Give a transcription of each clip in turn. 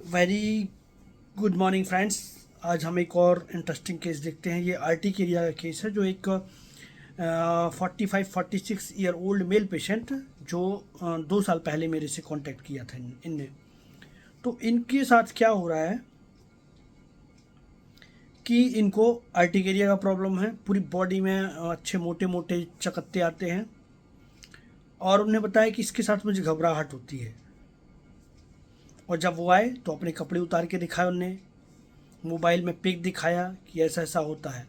Very good morning friends. आज हम एक और इंटरेस्टिंग केस देखते हैं। ये आर्टिकेरिया का केस है, जो एक 45-46 ईयर ओल्ड मेल पेशेंट जो 2 साल पहले मेरे से कांटेक्ट किया था इनने। तो इनके साथ क्या हो रहा है कि इनको आर्टिकेरिया का प्रॉब्लम है। पूरी बॉडी में अच्छे मोटे मोटे चकत्ते आते हैं और उन्हें बताया कि इसके साथ मुझे घबराहट होती है। और जब वो आए तो अपने कपड़े उतार के दिखाए उनने, मोबाइल में पिक दिखाया कि ऐसा ऐसा होता है।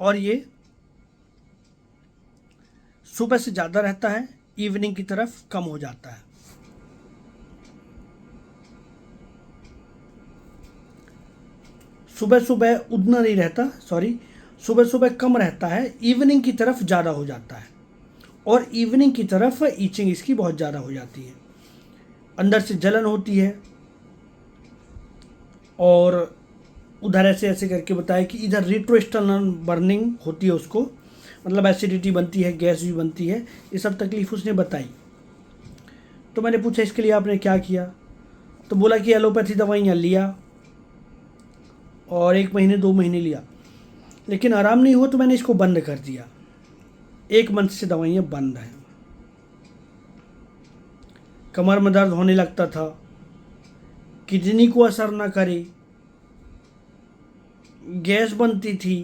और ये सुबह से ज़्यादा रहता है, इवनिंग की तरफ कम हो जाता है। सुबह सुबह उतना नहीं रहता, सॉरी, सुबह सुबह कम रहता है, इवनिंग की तरफ ज़्यादा हो जाता है। और इवनिंग की तरफ ईचिंग इसकी बहुत ज़्यादा हो जाती है, अंदर से जलन होती है। और उधर ऐसे ऐसे करके बताया कि इधर रेट्रोस्टर्नल बर्निंग होती है उसको, मतलब एसिडिटी बनती है, गैस भी बनती है। ये सब तकलीफ उसने बताई। तो मैंने पूछा इसके लिए आपने क्या किया, तो बोला कि एलोपैथी दवाइयाँ लिया और 1 महीने 2 महीने लिया, लेकिन आराम नहीं हुआ तो मैंने इसको बंद कर दिया। 1 मंथ से दवाइयाँ बंद हैं। कमर में दर्द होने लगता था, किडनी को असर ना करे, गैस बनती थी,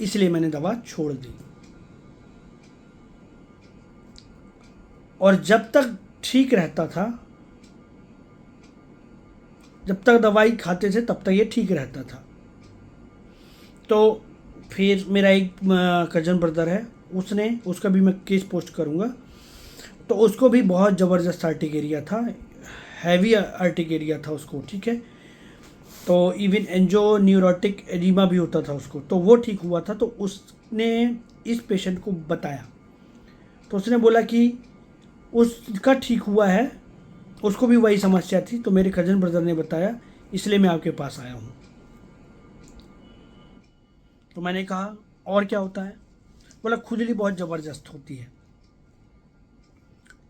इसलिए मैंने दवा छोड़ दी। और जब तक ठीक रहता था, जब तक दवाई खाते थे तब तक ये ठीक रहता था। तो फिर मेरा एक कज़न ब्रदर है, उसका भी मैं केस पोस्ट करूँगा। तो उसको भी बहुत ज़बरदस्त आर्टिकेरिया था, हैवी आर्टिकेरिया था उसको, ठीक है। तो इवन एंजो न्यूरोटिक एडिमा भी होता था उसको, तो वो ठीक हुआ था। तो उसने इस पेशेंट को बताया, तो उसने बोला कि उसका ठीक हुआ है, उसको भी वही समस्या थी। तो मेरे कज़न ब्रदर ने बताया, इसलिए मैं आपके पास आया हूँ। तो मैंने कहा और क्या होता है, बोला खुजली बहुत ज़बरदस्त होती है।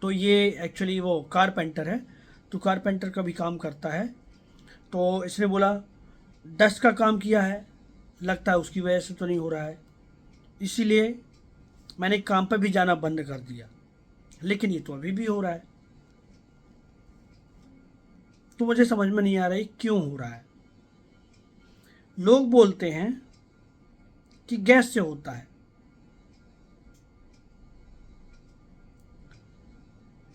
तो ये एक्चुअली वो कारपेंटर है, तो कारपेंटर का भी काम करता है। तो इसने बोला डस्ट का काम किया है, लगता है उसकी वजह से तो नहीं हो रहा है, इसीलिए मैंने काम पर भी जाना बंद कर दिया, लेकिन ये तो अभी भी हो रहा है। तो मुझे समझ में नहीं आ रहा है क्यों हो रहा है। लोग बोलते हैं कि गैस से होता है,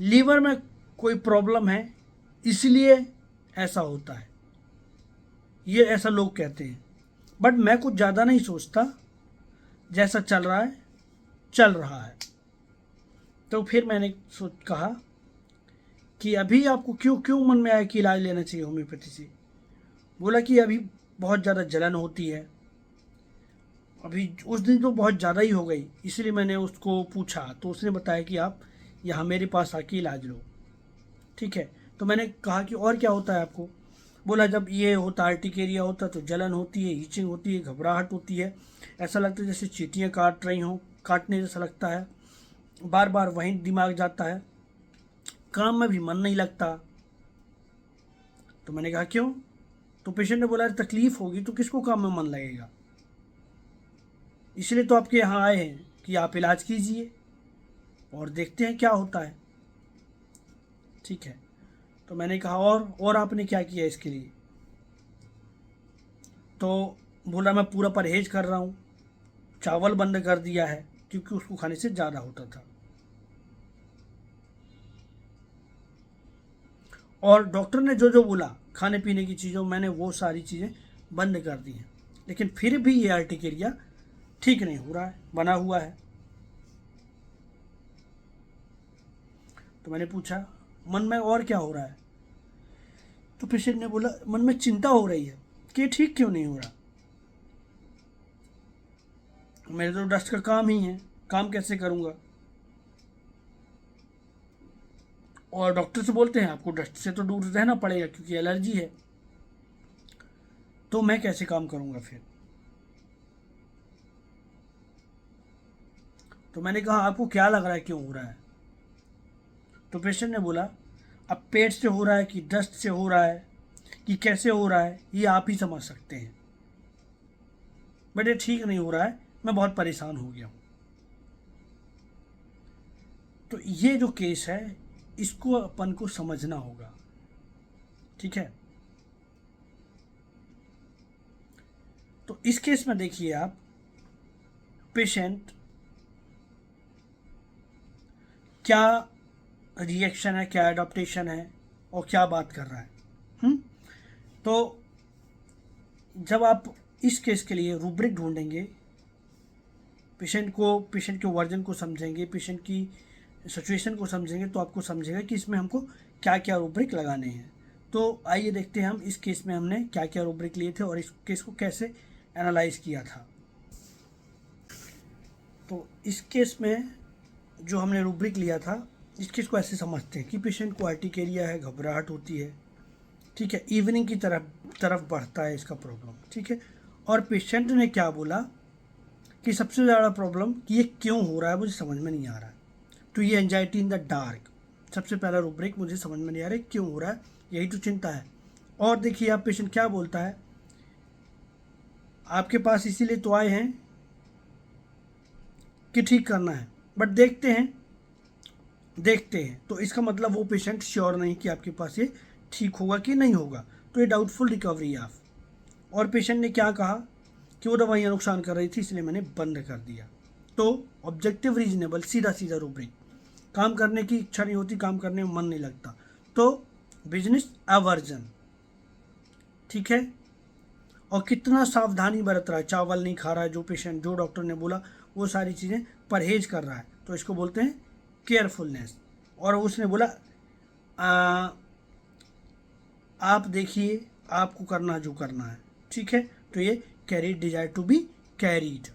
लीवर में कोई प्रॉब्लम है इसलिए ऐसा होता है, ये ऐसा लोग कहते हैं। बट मैं कुछ ज़्यादा नहीं सोचता, जैसा चल रहा है चल रहा है। तो फिर मैंने कहा कि अभी आपको क्यों क्यों मन में आया कि इलाज लेना चाहिए होम्योपैथी से। बोला कि अभी बहुत ज़्यादा जलन होती है, अभी उस दिन तो बहुत ज़्यादा ही हो गई, इसलिए मैंने उसको पूछा तो उसने बताया कि आप यहाँ मेरे पास आके इलाज लो, ठीक है। तो मैंने कहा कि और क्या होता है आपको। बोला जब ये होता आर्टिकेरिया होता तो जलन होती है, ईचिंग होती है, घबराहट होती है, ऐसा लगता है जैसे चींटियाँ काट रही हों, काटने जैसा लगता है, बार बार वहीं दिमाग जाता है, काम में भी मन नहीं लगता। तो मैंने कहा क्यों। तो पेशेंट ने बोला तकलीफ होगी तो किसको काम में मन लगेगा, इसलिए तो आपके यहाँ आए हैं कि आप इलाज कीजिए और देखते हैं क्या होता है, ठीक है। तो मैंने कहा और आपने क्या किया इसके लिए। तो बोला मैं पूरा परहेज कर रहा हूँ, चावल बंद कर दिया है क्योंकि उसको खाने से ज़्यादा होता था, और डॉक्टर ने जो जो बोला खाने पीने की चीज़ों, मैंने वो सारी चीज़ें बंद कर दी हैं, लेकिन फिर भी ये आर्टिकेरिया ठीक नहीं हो रहा है, बना हुआ है। तो मैंने पूछा मन में और क्या हो रहा है। तो पेशेंट ने बोला मन में चिंता हो रही है कि ये ठीक क्यों नहीं हो रहा। मेरे तो डस्ट का काम ही है, काम कैसे करूँगा। और डॉक्टर से बोलते हैं आपको डस्ट से तो दूर रहना पड़ेगा क्योंकि एलर्जी है, तो मैं कैसे काम करूँगा फिर। तो मैंने कहा आपको क्या लग रहा है क्यों हो रहा है। तो पेशेंट ने बोला अब पेट से हो रहा है कि डस्ट से हो रहा है, कि कैसे हो रहा है ये आप ही समझ सकते हैं, बट ये ठीक नहीं हो रहा है, मैं बहुत परेशान हो गया हूँ। तो ये जो केस है इसको अपन को समझना होगा, ठीक है। तो इस केस में देखिए आप, पेशेंट क्या रिएक्शन है, क्या एडाप्टेशन है और क्या बात कर रहा है। तो जब आप इस केस के लिए रूब्रिक ढूंढेंगे, पेशेंट के वर्जन को समझेंगे, पेशेंट की सिचुएशन को समझेंगे, तो आपको समझेगा कि इसमें हमको क्या क्या रूब्रिक लगाने हैं। तो आइए देखते हैं हम इस केस में हमने क्या क्या रूब्रिक लिए थे और इस केस को कैसे एनालाइज किया था। तो इस केस में जो हमने रूब्रिक लिया था, इस केस को ऐसे समझते हैं कि पेशेंट को अर्टिकेरिया है, घबराहट होती है, ठीक है, इवनिंग की तरफ बढ़ता है इसका प्रॉब्लम, ठीक है। और पेशेंट ने क्या बोला कि सबसे ज़्यादा प्रॉब्लम कि ये क्यों हो रहा है मुझे समझ में नहीं आ रहा है। तो ये एंजाइटी इन द डार्क, सबसे पहला रूब्रिक, मुझे समझ में नहीं आ रहा है क्यों हो रहा है, यही तो चिंता है। और देखिए आप पेशेंट क्या बोलता है, आपके पास इसीलिए तो आए हैं कि ठीक करना है, बट देखते हैं। तो इसका मतलब वो पेशेंट श्योर नहीं कि आपके पास ये ठीक होगा कि नहीं होगा, तो ये डाउटफुल रिकवरी है आप। और पेशेंट ने क्या कहा कि वो दवाइयाँ नुकसान कर रही थी इसलिए मैंने बंद कर दिया। तो ऑब्जेक्टिव रीजनेबल, सीधा सीधा रूब्रिक, काम करने की इच्छा नहीं होती, काम करने में मन नहीं लगता, तो बिजनेस एवर्जन, ठीक है। और कितना सावधानी बरत रहा है, चावल नहीं खा रहा है, जो पेशेंट, जो डॉक्टर ने बोला वो सारी चीज़ें परहेज कर रहा है, तो इसको बोलते हैं केयरफुलनेस। और उसने बोला आप देखिए आपको करना जो करना है, ठीक है। तो ये carried, desire to be carried.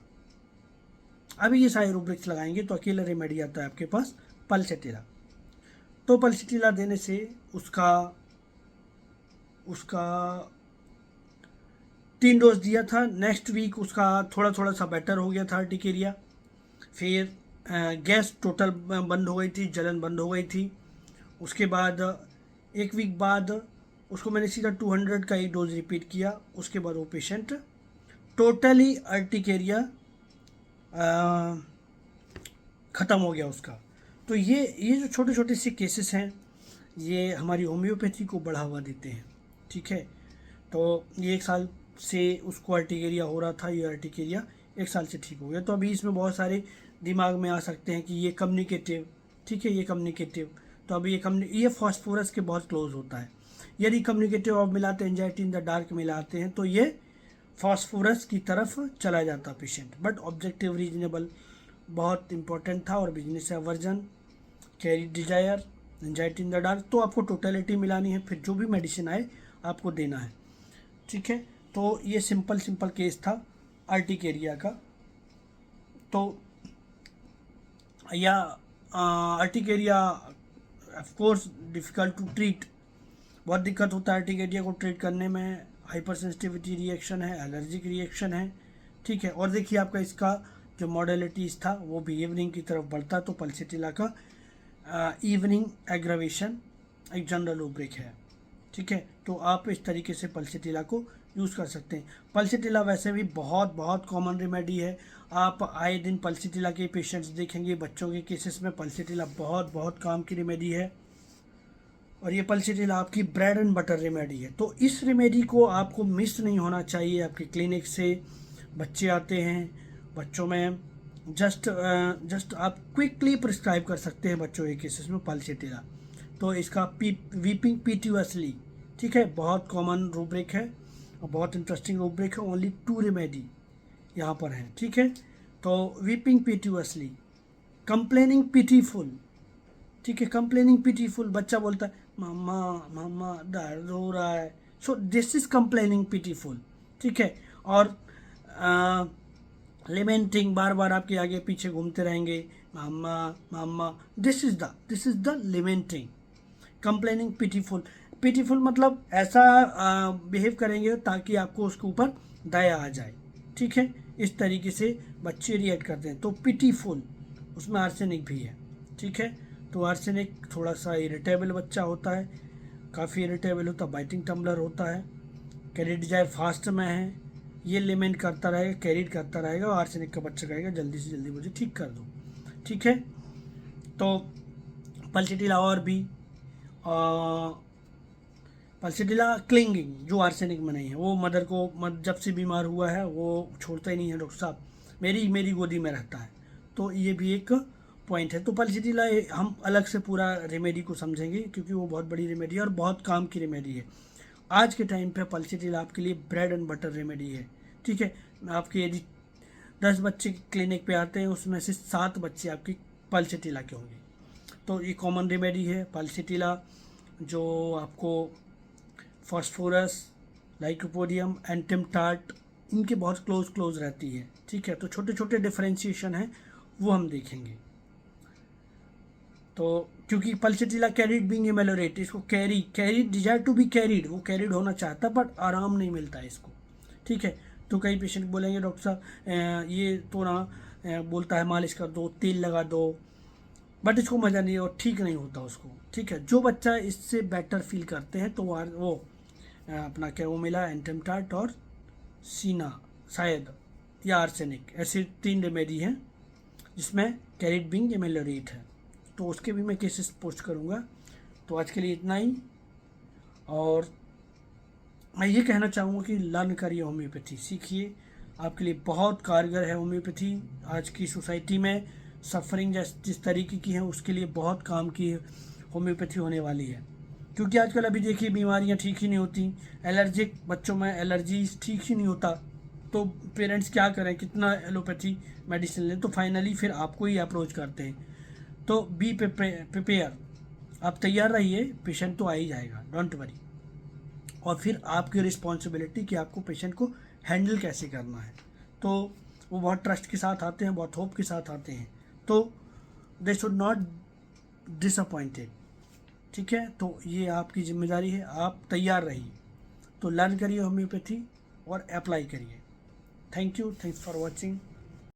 अभी ये सारे रूब्रिक्स लगाएंगे तो अकेला रेमेडी आता है आपके पास पल्सेटिला। तो पल्सेटिला देने से उसका 3 डोज दिया था। नेक्स्ट वीक उसका थोड़ा थोड़ा सा बेटर हो गया था अर्टिकेरिया, फिर गैस टोटल बंद हो गई थी, जलन बंद हो गई थी। उसके बाद 1 वीक बाद उसको मैंने सीधा 200 का ही डोज रिपीट किया। उसके बाद वो पेशेंट टोटली अर्टिकेरिया ख़त्म हो गया उसका। तो ये जो छोटे छोटे से केसेस हैं ये हमारी होम्योपैथी को बढ़ावा देते हैं, ठीक है। तो ये 1 साल से उसको अर्टिकेरिया हो रहा था, ये अर्टिकेरिया 1 साल से ठीक हो गया। तो अभी इसमें बहुत सारे दिमाग में आ सकते हैं कि ये कम्युनिकेटिव, ठीक है, ये कम्युनिकेटिव, तो अभी ये फास्फोरस के बहुत क्लोज होता है। यदि कम्युनिकेटिव आप मिलाते हैं, एंजाइटी इन द डार्क मिलाते हैं, तो ये फास्फोरस की तरफ चला जाता पेशेंट। बट ऑब्जेक्टिव रीजनेबल बहुत इंपॉर्टेंट था, और business aversion, carry desire, anxiety in the dark, तो आपको टोटलिटी मिलानी है, फिर जो भी मेडिसिन आए आपको देना है, ठीक है। तो ये सिंपल केस था अर्टिकेरिया का। तो या urticaria of course difficult to treat, बहुत दिक्कत होता है अर्टिकेरिया को ट्रीट करने में। हाइपर सेंसिटिविटी रिएक्शन है, एलर्जिक रिएक्शन है, ठीक है। और देखिए आपका इसका जो मॉडलिटीज़ था वो भी इवनिंग की तरफ बढ़ता, तो पल्सेटिला का इवनिंग एग्रावेशन एक जनरल रूब्रिक है, ठीक है। तो आप इस तरीके से पल्सेटिला को यूज़ कर सकते हैं। पल्सेटिला वैसे भी बहुत कॉमन रेमेडी है। आप आए दिन पल्सेटिला के पेशेंट्स देखेंगे, बच्चों के केसेस में पल्सेटिला बहुत काम की रेमेडी है। और ये पल्सेटिला आपकी ब्रेड एंड बटर रेमेडी है। तो इस रेमेडी को आपको मिस नहीं होना चाहिए। आपके क्लिनिक से बच्चे आते हैं, बच्चों में जस्ट आप क्विकली प्रिस्क्राइब कर सकते हैं बच्चों के केसेस में पल्सेटिला। तो इसका वीपिंग पीट्यूअसली, ठीक है, बहुत कॉमन रूब्रिक है और बहुत इंटरेस्टिंग रूब्रिक है। ओनली 2 रेमेडी यहाँ पर हैं, ठीक है। तो वीपिंग पीट्यूअसली, कंप्लेनिंग पिटीफुल, ठीक है, कंप्लेनिंग पिटीफुल, बच्चा बोलता है मामा दर्द हो रहा है, so this is complaining pitiful, ठीक है। और लेमेंटिंग, बार बार आपके आगे पीछे घूमते रहेंगे, मामा, this is the lamenting. Complaining pitiful मतलब ऐसा बिहेव करेंगे ताकि आपको उसके ऊपर दया आ जाए, ठीक है। इस तरीके से बच्चे रिएक्ट करते हैं। तो पिटीफुल, उसमें आर्सेनिक भी है, ठीक है। तो आर्सेनिक थोड़ा सा इरिटेबल बच्चा होता है, काफ़ी इरिटेबल होता है, बाइटिंग टम्बलर होता है, कैरी डिजायर फास्ट में है, ये लिमेंट करता रहेगा, कैरीड करता रहेगा और आर्सेनिक का बच्चा कहेगा जल्दी से जल्दी मुझे ठीक कर दो। ठीक है, तो पल्सिटिला और भी पल्सिटिला क्लिंगिंग जो आर्सेनिक में नहीं है, वो मदर को जब से बीमार हुआ है वो छोड़ता ही नहीं है, डॉक्टर साहब मेरी गोदी में रहता है। तो ये भी एक पॉइंट है। तो पल्सिटिला हम अलग से पूरा रेमेडी को समझेंगे क्योंकि वो बहुत बड़ी रेमेडी है और बहुत काम की रेमेडी है। आज के टाइम पे पल्सिटिला आपके लिए ब्रेड एंड बटर रेमेडी है। ठीक है, आपके यदि 10 बच्चे क्लिनिक पे आते हैं उसमें से 7 बच्चे आपकी पल्सिटिला के होंगे। तो ये कॉमन रेमेडी है पल्सिटिला, जो आपको फॉस्फोरस, लाइकोपोडियम, एंटिमटार्ट इनके बहुत क्लोज रहती है। ठीक है, तो छोटे छोटे डिफरेंशिएशन है वो हम देखेंगे। तो क्योंकि पल्सिटिला कैरिड बीइंग एमेलोरेट, इसको carry desire to be carried, वो कैरिड होना चाहता बट आराम नहीं मिलता है इसको। ठीक है, तो कई पेशेंट बोलेंगे डॉक्टर साहब ये तो ना बोलता है मालिश कर दो, तेल लगा दो, बट इसको मज़ा नहीं और ठीक नहीं होता उसको। ठीक है, जो बच्चा इससे बेटर फील करते हैं तो वो अपना क्या वो मिला एंटिमटार्ट और सीना शायद या आर्सेनिक, ऐसे 3 रेमेडी हैं जिसमें कैरिड बीइंग एमेलोरेट है। तो उसके भी मैं केसेस पोस्ट करूँगा। तो आज के लिए इतना ही, और मैं ये कहना चाहूँगा कि लर्न करिए होम्योपैथी, सीखिए, आपके लिए बहुत कारगर है होम्योपैथी। आज की सोसाइटी में सफरिंग जिस तरीके की है उसके लिए बहुत काम की होम्योपैथी होने वाली है। क्योंकि आजकल अभी देखिए बीमारियां ठीक ही नहीं होती, एलर्जिक बच्चों में एलर्जीज ठीक ही नहीं होता, तो पेरेंट्स क्या करें, कितना एलोपैथी मेडिसिन लें, तो फाइनली फिर आपको ही अप्रोच करते हैं। तो बी प्रिपेयर, आप तैयार रहिए, पेशेंट तो आ ही जाएगा, डोंट वरी। और फिर आपकी रिस्पॉन्सिबिलिटी कि आपको पेशेंट को हैंडल कैसे करना है। तो वो बहुत ट्रस्ट के साथ आते हैं, बहुत होप के साथ आते हैं, तो दे शुड नॉट डिसअपॉइंटेड। ठीक है, तो ये आपकी जिम्मेदारी है, आप तैयार रहिए। तो लर्न करिए होम्योपैथी और अप्लाई करिए। Thank you, thanks for watching.